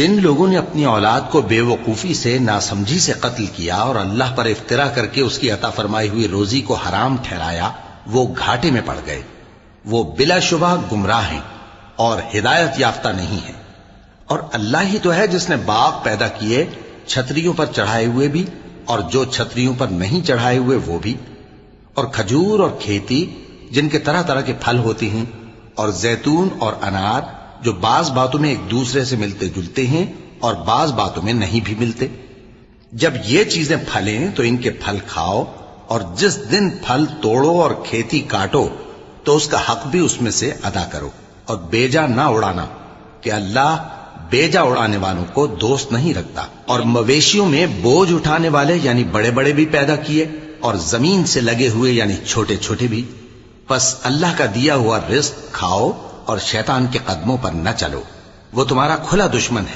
جن لوگوں نے اپنی اولاد کو بے وقوفی سے ناسمجھی سے قتل کیا اور اللہ پر افترا کر کے اس کی عطا فرمائی ہوئی روزی کو حرام ٹھہرایا وہ گھاٹے میں پڑ گئے، وہ بلا شبہ گمراہ ہیں اور ہدایت یافتہ نہیں ہیں۔ اور اللہ ہی تو ہے جس نے باغ پیدا کیے چھتریوں پر چڑھائے ہوئے بھی اور جو چھتریوں پر نہیں چڑھائے ہوئے وہ بھی، اور کھجور اور کھیتی جن کے طرح طرح کے پھل ہوتے ہیں، اور زیتون اور انار جو بعض باتوں میں ایک دوسرے سے ملتے جلتے ہیں اور بعض باتوں میں نہیں بھی ملتے۔ جب یہ چیزیں پھلیں تو ان کے پھل کھاؤ، اور جس دن پھل توڑو اور کھیتی کاٹو تو اس کا حق بھی اس میں سے ادا کرو، اور بیجا نہ اڑانا کہ اللہ بیجا اڑانے والوں کو دوست نہیں رکھتا۔ اور مویشیوں میں بوجھ اٹھانے والے یعنی بڑے بڑے بھی پیدا کیے، اور زمین سے لگے ہوئے یعنی چھوٹے چھوٹے بھی۔ پس اللہ کا دیا ہوا رزق کھاؤ اور شیطان کے قدموں پر نہ چلو، وہ تمہارا کھلا دشمن ہے۔